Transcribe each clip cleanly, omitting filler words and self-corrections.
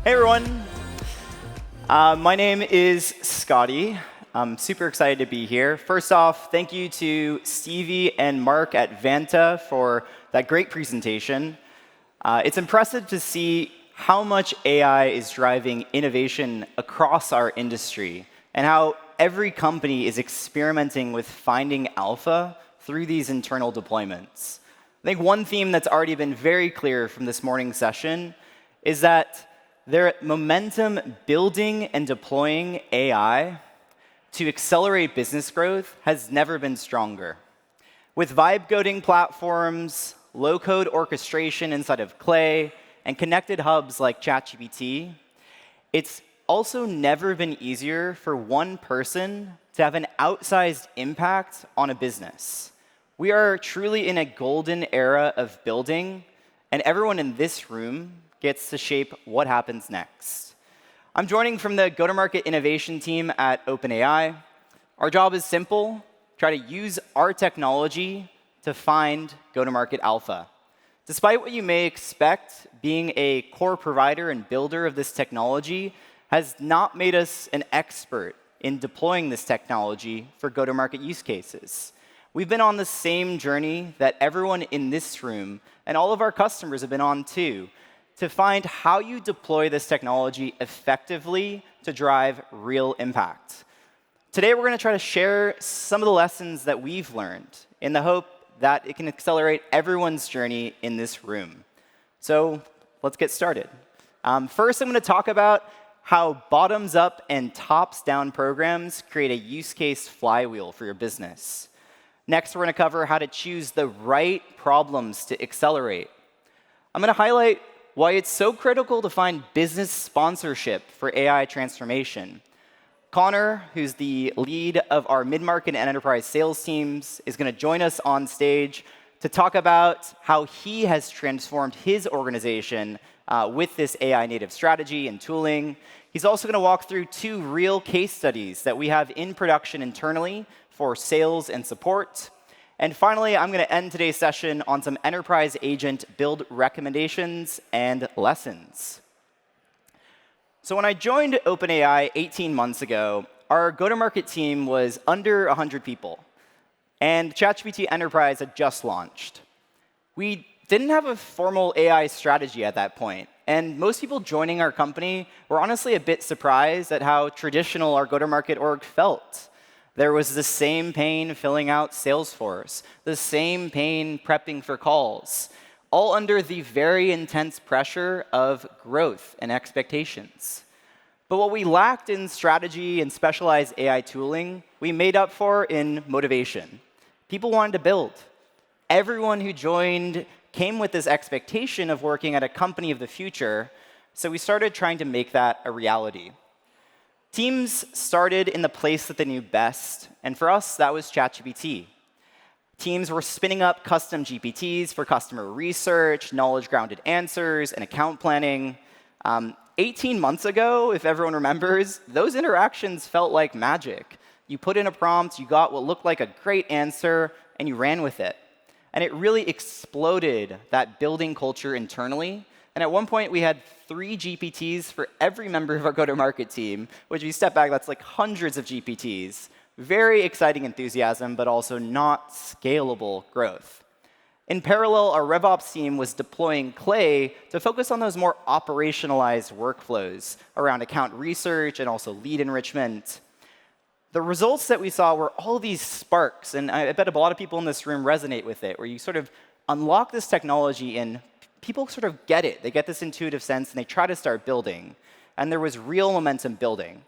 Hey everyone. My name is Scotty. I'm super excited to be here. First off, thank you to Stevie and Mark at Vanta for that great presentation. It's impressive to see how much AI is driving innovation across our industry and how every company is experimenting with finding alpha through these internal deployments. I think one theme that's already been very clear from this morning's session is that their momentum building and deploying AI to accelerate business growth has never been stronger. With vibe coding platforms, low-code orchestration inside of Clay, and connected hubs like ChatGPT, it's also never been easier for one person to have an outsized impact on a business. We are truly in a golden era of building, and everyone in this room gets to shape what happens next. I'm joining from the go-to-market innovation team at OpenAI. Our job is simple: try to use our technology to find go-to-market alpha. Despite what you may expect, being a core provider and builder of this technology has not made us an expert in deploying this technology for go-to-market use cases. We've been on the same journey that everyone in this room and all of our customers have been on too, to find how you deploy this technology effectively to drive real impact. Today, we're going to try to share some of the lessons that we've learned in the hope that it can accelerate everyone's journey in this room. So let's get started. First, I'm going to talk about how bottoms-up and tops-down programs create a use case flywheel for your business. Next, we're going to cover how to choose the right problems to accelerate. I'm going to highlight why it's so critical to find business sponsorship for AI transformation. Conor, who's the lead of our mid-market and enterprise sales teams, is going to join us on stage to talk about how he has transformed his organization with this AI-native strategy and tooling. He's also going to walk through 2 real case studies that we have in production internally for sales and support. And finally, I'm going to end today's session on some enterprise agent build recommendations and lessons. So when I joined OpenAI 18 months ago, our go-to-market team was under 100 people, and ChatGPT Enterprise had just launched. We didn't have a formal AI strategy at that point, and most people joining our company were honestly a bit surprised at how traditional our go-to-market org felt. There was the same pain filling out Salesforce, the same pain prepping for calls, all under the very intense pressure of growth and expectations. But what we lacked in strategy and specialized AI tooling, we made up for in motivation. People wanted to build. Everyone who joined came with this expectation of working at a company of the future, so we started trying to make that a reality. Teams started in the place that they knew best, and for us, that was ChatGPT. Teams were spinning up custom GPTs for customer research, knowledge-grounded answers, and account planning. 18 months ago, if everyone remembers, those interactions felt like magic. You put in a prompt, you got what looked like a great answer, and you ran with it. And it really exploded that building culture internally. And at one point, we had 3 GPTs for every member of our go-to-market team, which if you step back, that's like hundreds of GPTs. Very exciting enthusiasm, but also not scalable growth. In parallel, our RevOps team was deploying Clay to focus on those more operationalized workflows around account research and also lead enrichment. The results that we saw were all these sparks, and I bet a lot of people in this room resonate with it, where you sort of unlock this technology and people sort of get it. They get this intuitive sense, and they try to start building. And there was real momentum building.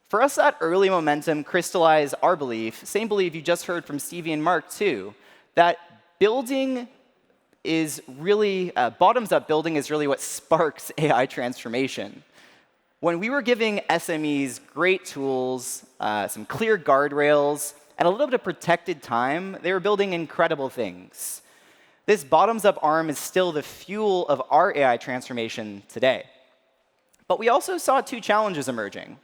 For us, that early momentum crystallized our belief, same belief you just heard from Stevie and Mark too, that building is really, bottoms-up building is really what sparks AI transformation. When we were giving SMEs great tools, some clear guardrails, and a little bit of protected time, they were building incredible things. This bottoms-up arm is still the fuel of our AI transformation today. But we also saw 2 challenges emerging.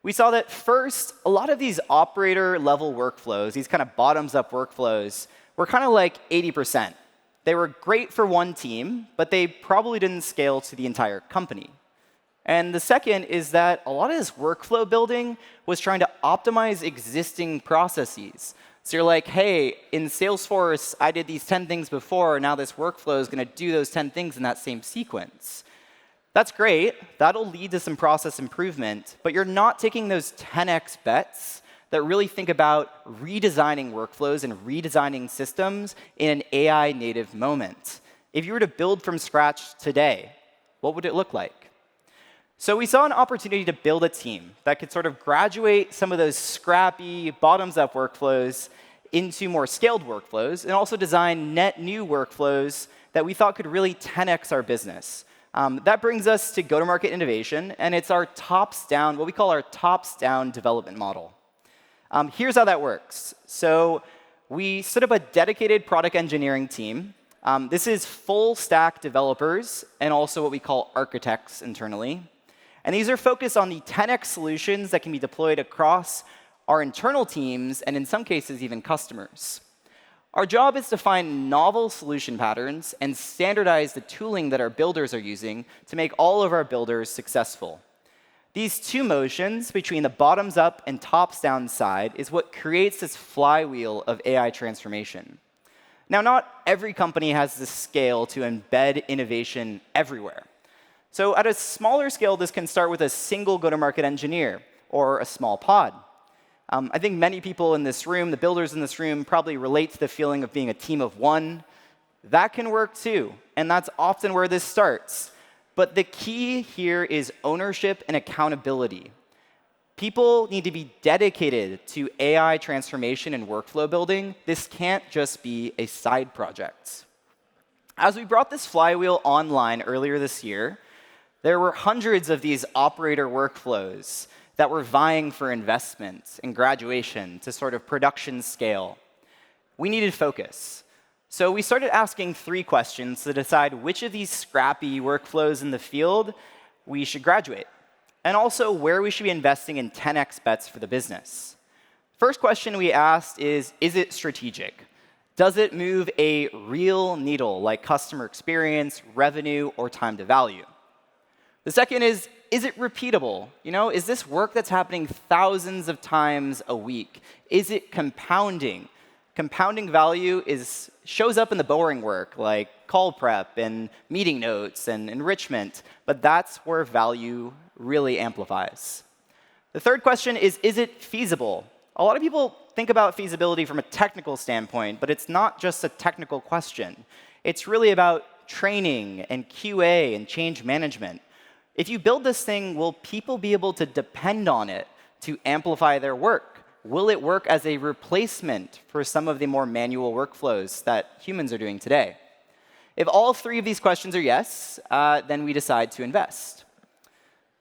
We saw that first, a lot of these operator-level workflows, these kind of bottoms-up workflows, were kind of like 80%. They were great for one team, but they probably didn't scale to the entire company. And the second is that a lot of this workflow building was trying to optimize existing processes. So you're like, hey, in Salesforce, I did these 10 things before. Now this workflow is going to do those 10 things in that same sequence. That's great. That'll lead to some process improvement. But you're not taking those 10x bets that really think about redesigning workflows and redesigning systems in an AI-native moment. If you were to build from scratch today, what would it look like? So we saw an opportunity to build a team that could sort of graduate some of those scrappy, bottoms-up workflows into more scaled workflows, and also design net new workflows that we thought could really 10x our business. That brings us to go-to-market innovation, and it's our tops-down, what we call our tops-down development model. Here's how that works. So we set up a dedicated product engineering team. This is full-stack developers and also what we call architects internally. And these are focused on the 10x solutions that can be deployed across our internal teams and, in some cases, even customers. Our job is to find novel solution patterns and standardize the tooling that our builders are using to make all of our builders successful. These two motions between the bottoms-up and tops-down side is what creates this flywheel of AI transformation. Now, not every company has the scale to embed innovation everywhere. So at a smaller scale, this can start with a single go-to-market engineer or a small pod. I think many people in this room, the builders in this room, probably relate to the feeling of being a team of one. That can work too, and that's often where this starts. But the key here is ownership and accountability. People need to be dedicated to AI transformation and workflow building. This can't just be a side project. As we brought this flywheel online earlier this year, there were hundreds of these operator workflows that were vying for investment and graduation to sort of production scale. We needed focus. So we started asking 3 questions to decide which of these scrappy workflows in the field we should graduate, and also where we should be investing in 10x bets for the business. First question we asked is it strategic? Does it move a real needle like customer experience, revenue, or time to value? The second is it repeatable? Is this work that's happening thousands of times a week? Is it compounding? Compounding value shows up in the boring work, like call prep and meeting notes and enrichment, but that's where value really amplifies. The third question is it feasible? A lot of people think about feasibility from a technical standpoint, but it's not just a technical question. It's really about training and QA and change management. If you build this thing, will people be able to depend on it to amplify their work? Will it work as a replacement for some of the more manual workflows that humans are doing today? If all 3 of these questions are yes, then we decide to invest.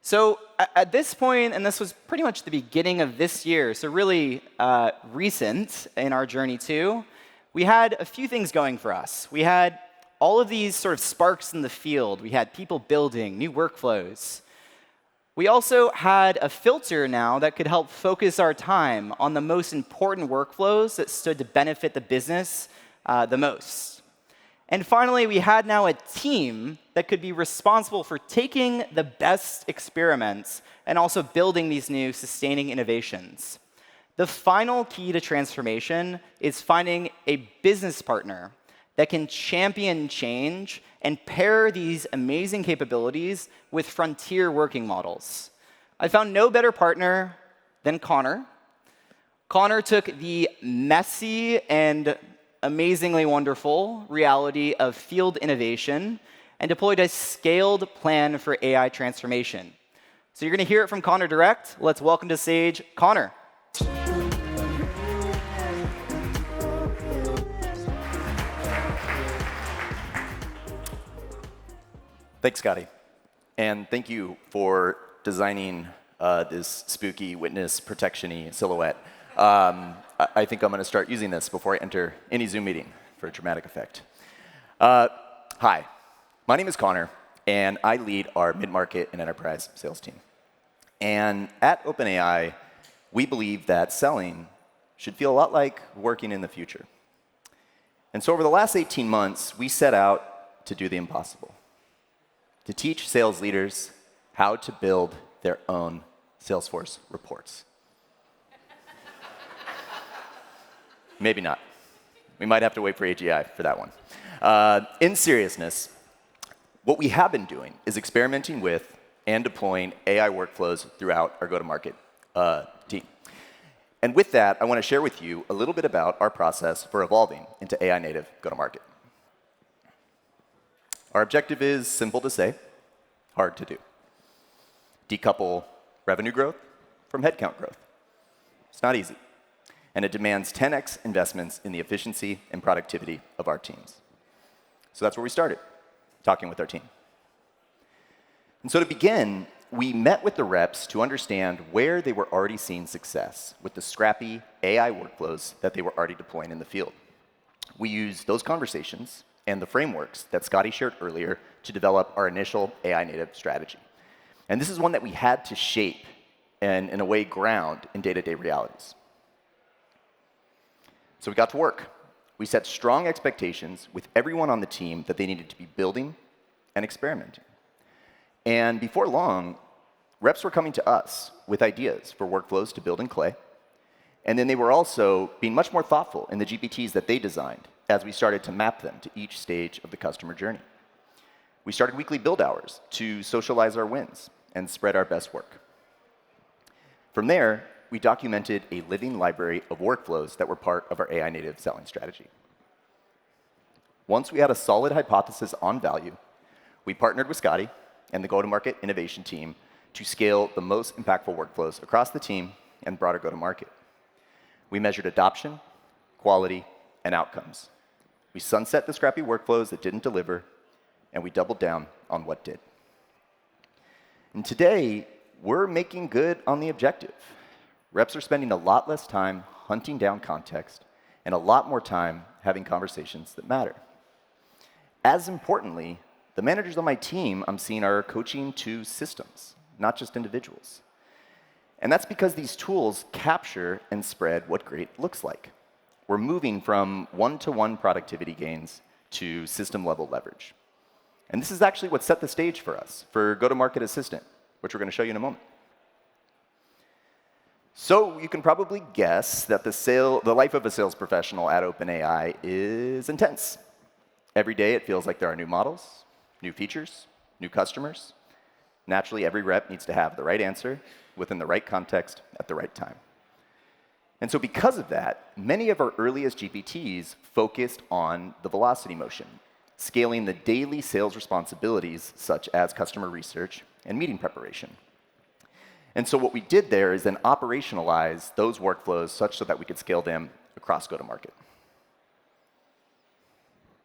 So at this point, and this was pretty much the beginning of this year, so really recent in our journey too, we had a few things going for us. We had all of these sort of sparks in the field. We had people building new workflows. We also had a filter now that could help focus our time on the most important workflows that stood to benefit the business the most. And finally, we had now a team that could be responsible for taking the best experiments and also building these new sustaining innovations. The final key to transformation is finding a business partner that can champion change and pair these amazing capabilities with frontier working models. I found no better partner than Conor. Conor took the messy and amazingly wonderful reality of field innovation and deployed a scaled plan for AI transformation. So you're going to hear it from Conor direct. Let's welcome to stage Conor. Thanks, Scotty. And thank you for designing this spooky witness protection-y silhouette. I think I'm going to start using this before I enter any Zoom meeting for a dramatic effect. Hi, my name is Conor, and I lead our mid-market and enterprise sales team. And at OpenAI, we believe that selling should feel a lot like working in the future. And so over the last 18 months, we set out to do the impossible, to teach sales leaders how to build their own Salesforce reports. Maybe not. We might have to wait for AGI for that one. In seriousness, what we have been doing is experimenting with and deploying AI workflows throughout our go-to-market team. And with that, I want to share with you a little bit about our process for evolving into AI native go-to-market. Our objective is simple to say, hard to do. Decouple revenue growth from headcount growth. It's not easy. And it demands 10x investments in the efficiency and productivity of our teams. So that's where we started, talking with our team. And so to begin, we met with the reps to understand where they were already seeing success with the scrappy AI workflows that they were already deploying in the field. We used those conversations and the frameworks that Scotty shared earlier to develop our initial AI native strategy. And this is one that we had to shape and, in a way, ground in day-to-day realities. So we got to work. We set strong expectations with everyone on the team that they needed to be building and experimenting. And before long, reps were coming to us with ideas for workflows to build in Clay. And then they were also being much more thoughtful in the GPTs that they designed as we started to map them to each stage of the customer journey. We started weekly build hours to socialize our wins and spread our best work. From there, we documented a living library of workflows that were part of our AI native selling strategy. Once we had a solid hypothesis on value, we partnered with Scotty and the go-to-market innovation team to scale the most impactful workflows across the team and broader go-to-market. We measured adoption, quality, and outcomes. We sunset the scrappy workflows that didn't deliver, and we doubled down on what did. And today, we're making good on the objective. Reps are spending a lot less time hunting down context and a lot more time having conversations that matter. As importantly, the managers on my team I'm seeing are coaching to systems, not just individuals. And that's because these tools capture and spread what great looks like. We're moving from one-to-one productivity gains to system-level leverage. And this is actually what set the stage for us for Go-to-Market Assistant, which we're going to show you in a moment. So you can probably guess that the life of a sales professional at OpenAI is intense. Every day it feels like there are new models, new features, new customers. Naturally, every rep needs to have the right answer within the right context at the right time. And so because of that, many of our earliest GPTs focused on the velocity motion, scaling the daily sales responsibilities such as customer research and meeting preparation. And so what we did there is then operationalize those workflows such so that we could scale them across go-to-market.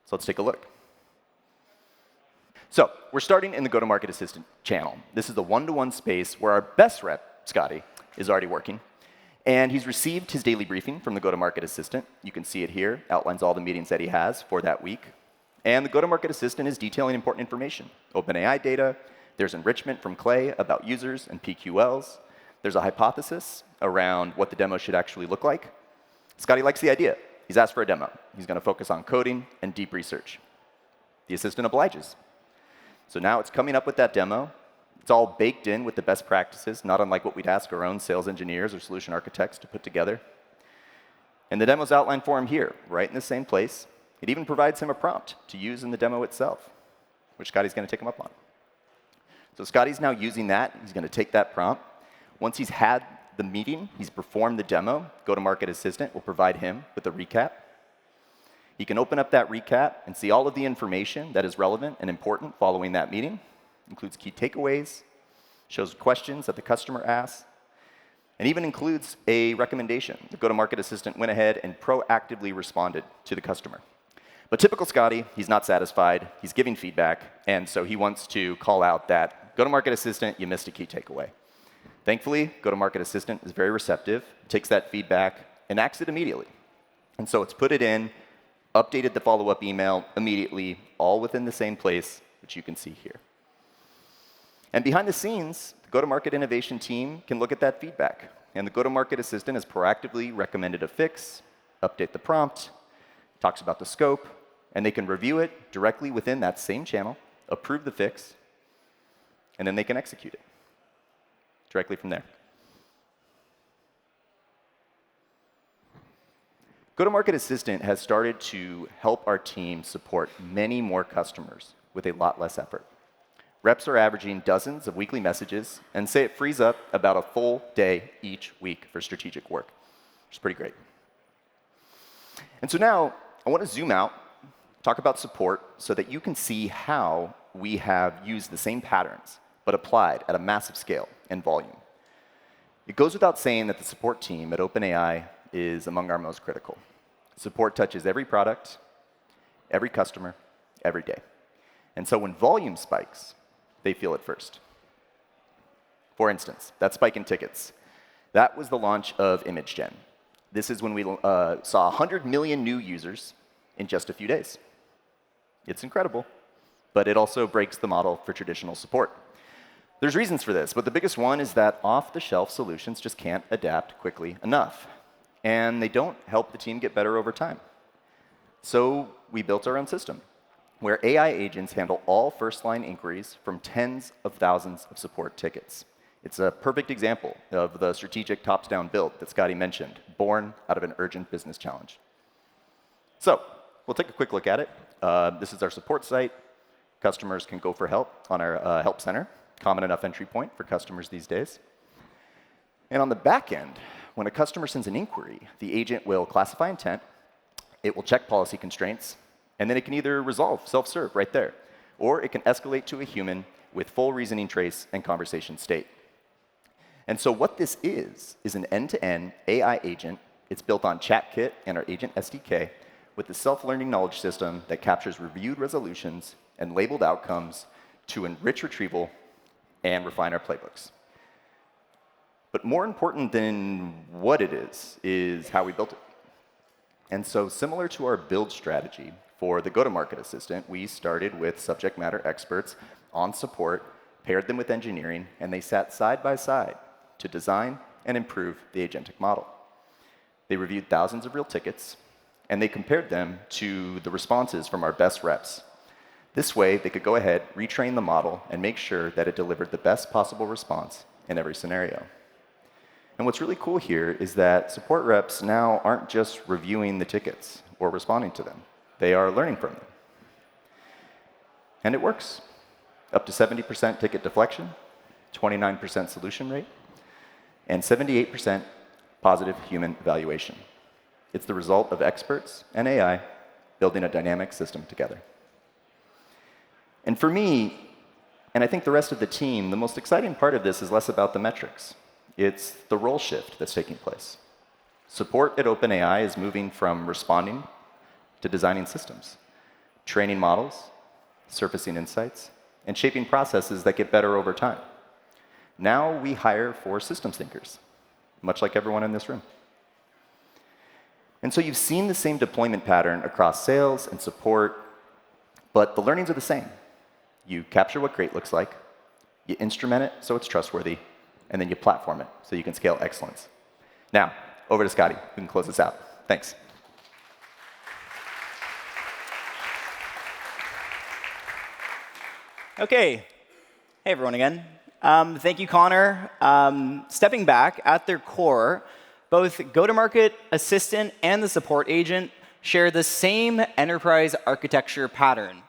So let's take a look. So we're starting in the Go-to-Market Assistant channel. This is the one-to-one space where our best rep, Scotty, is already working. And he's received his daily briefing from the Go-to-Market Assistant. You can see it here, outlines all the meetings that he has for that week. And the Go-to-Market Assistant is detailing important information, OpenAI data. There's enrichment from Clay about users and PQLs. There's a hypothesis around what the demo should actually look like. Scotty likes the idea. He's asked for a demo. He's going to focus on coding and deep research. The assistant obliges. So now it's coming up with that demo. It's all baked in with the best practices, not unlike what we'd ask our own sales engineers or solution architects to put together. And the demo's outlined for him here, right in the same place. It even provides him a prompt to use in the demo itself, which Scotty's going to take him up on. So Scotty's now using that. He's going to take that prompt. Once he's had the meeting, he's performed the demo, Go-to-Market Assistant will provide him with a recap. He can open up that recap and see all of the information that is relevant and important following that meeting. Includes key takeaways, shows questions that the customer asks, and even includes a recommendation. The Go-to-Market Assistant went ahead and proactively responded to the customer. But typical Scotty, he's not satisfied. He's giving feedback, and so he wants to call out that Go-to-Market Assistant, you missed a key takeaway. Thankfully, Go-to-Market Assistant is very receptive, takes that feedback, and acts it immediately. And so it's put it in, updated the follow-up email immediately, all within the same place, which you can see here. And behind the scenes, the go-to-market innovation team can look at that feedback. And the Go-to-Market Assistant has proactively recommended a fix, update the prompt, talks about the scope, and they can review it directly within that same channel, approve the fix, and then they can execute it directly from there. Go-to-Market Assistant has started to help our team support many more customers with a lot less effort. Reps are averaging dozens of weekly messages and say it frees up about a full day each week for strategic work, which is pretty great. And so now I want to zoom out, talk about support so that you can see how we have used the same patterns but applied at a massive scale and volume. It goes without saying that the support team at OpenAI is among our most critical. Support touches every product, every customer, every day. And so when volume spikes, they feel it first. For instance, that spike in tickets, that was the launch of ImageGen. This is when we saw 100 million new users in just a few days. It's incredible, but it also breaks the model for traditional support. There's reasons for this, but the biggest one is that off-the-shelf solutions just can't adapt quickly enough. And they don't help the team get better over time. So we built our own system, where AI agents handle all first-line inquiries from tens of thousands of support tickets. It's a perfect example of the strategic tops-down build that Scotty mentioned, born out of an urgent business challenge. So we'll take a quick look at it. This is our support site. Customers can go for help on our help center, common enough entry point for customers these days. And on the back end, when a customer sends an inquiry, the agent will classify intent, it will check policy constraints, and then it can either resolve self-serve right there, or it can escalate to a human with full reasoning trace and conversation state. And so what this is an end-to-end AI agent. It's built on ChatKit and our agent SDK with a self-learning knowledge system that captures reviewed resolutions and labeled outcomes to enrich retrieval and refine our playbooks. But more important than what it is how we built it. And so similar to our build strategy for the go-to-market assistant, we started with subject matter experts on support, paired them with engineering, and they sat side by side to design and improve the agentic model. They reviewed thousands of real tickets, and they compared them to the responses from our best reps. This way, they could go ahead, retrain the model, and make sure that it delivered the best possible response in every scenario. And what's really cool here is that support reps now aren't just reviewing the tickets or responding to them. They are learning from them. And it works. Up to 70% ticket deflection, 29% solution rate, and 78% positive human evaluation. It's the result of experts and AI building a dynamic system together. And for me, and I think the rest of the team, the most exciting part of this is less about the metrics. It's the role shift that's taking place. Support at OpenAI is moving from responding to designing systems, training models, surfacing insights, and shaping processes that get better over time. Now we hire for systems thinkers, much like everyone in this room. And so you've seen the same deployment pattern across sales and support, but the learnings are the same. You capture what great looks like, you instrument it so it's trustworthy, and then you platform it so you can scale excellence. Now, over to Scotty, who can close this out. Thanks. OK. Hey, everyone again. Thank you, Conor. Stepping back, at their core, both go-to-market assistant and the support agent share the same enterprise architecture pattern.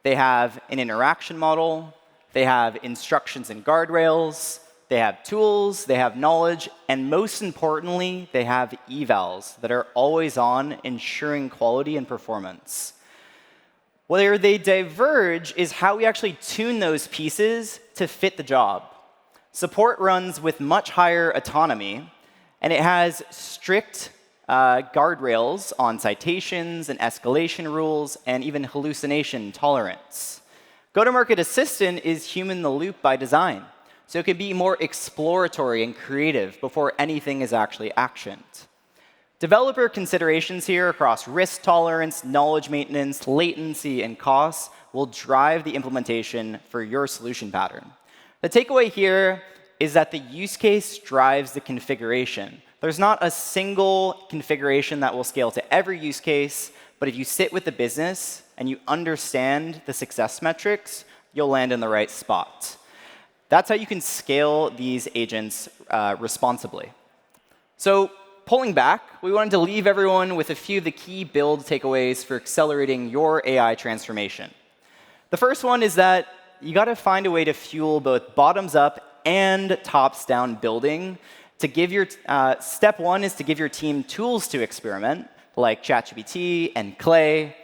They have an interaction model. They have instructions and guardrails. They have tools. They have knowledge. And most importantly, they have evals that are always on, ensuring quality and performance. Where they diverge is how we actually tune those pieces to fit the job. Support runs with much higher autonomy, and it has strict guardrails on citations and escalation rules, and even hallucination tolerance. Go-to-market assistant is human in the loop by design, so it can be more exploratory and creative before anything is actually actioned. Developer considerations here across risk tolerance, knowledge maintenance, latency, and costs will drive the implementation for your solution pattern. The takeaway here is that the use case drives the configuration. There's not a single configuration that will scale to every use case, but if you sit with the business and you understand the success metrics, you'll land in the right spot. That's how you can scale these agents responsibly. So pulling back, we wanted to leave everyone with a few of the key build takeaways for accelerating your AI transformation. The first one is that you got to find a way to fuel both bottoms-up and tops-down building. To give your step one is to give your team tools to experiment, like ChatGPT and Clay,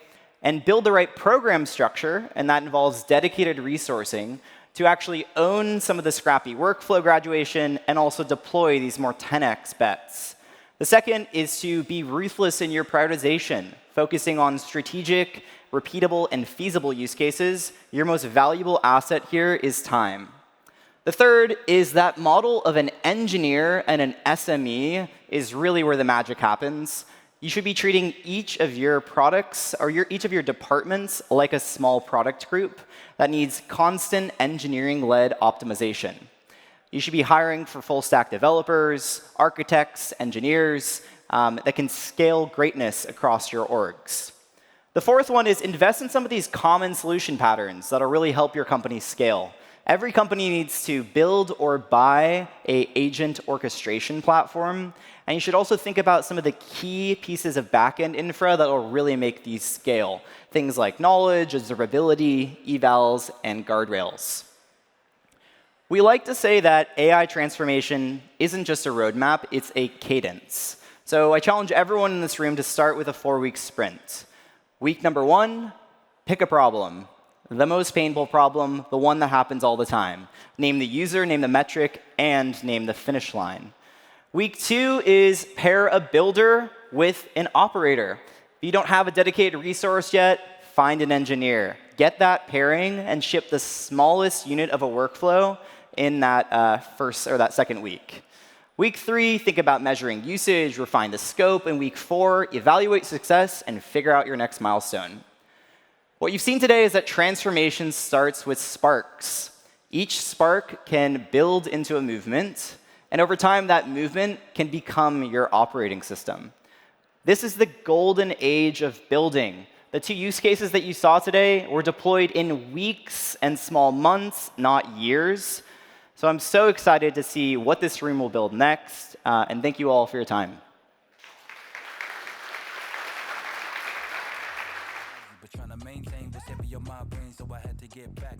and build the right program structure, and that involves dedicated resourcing to actually own some of the scrappy workflow graduation and also deploy these more 10x bets. The second is to be ruthless in your prioritization, focusing on strategic, repeatable, and feasible use cases. Your most valuable asset here is time. The third is that model of an engineer and an SME is really where the magic happens. You should be treating each of your products or each of your departments like a small product group that needs constant engineering-led optimization. You should be hiring for full-stack developers, architects, engineers that can scale greatness across your orgs. The fourth one is invest in some of these common solution patterns that'll really help your company scale. Every company needs to build or buy an agent orchestration platform. And you should also think about some of the key pieces of backend infra that will really make these scale. Things like knowledge, observability, evals, and guardrails. We like to say that AI transformation isn't just a roadmap, it's a cadence. So I challenge everyone in this room to start with a 4-week sprint. Week number 1, pick a problem. The most painful problem, the one that happens all the time. Name the user, name the metric, and name the finish line. Week 2 is pair a builder with an operator. If you don't have a dedicated resource yet, find an engineer. Get that pairing and ship the smallest unit of a workflow in that first or that second week. Week 3, think about measuring usage, refine the scope. And week 4, evaluate success and figure out your next milestone. What you've seen today is that transformation starts with sparks. Each spark can build into a movement. And over time, that movement can become your operating system. This is the golden age of building. The 2 use cases that you saw today were deployed in weeks and small months, not years. So I'm so excited to see what this room will build next. And thank you all for your time. But trying to maintain this heavy on my brain, so I had to get back.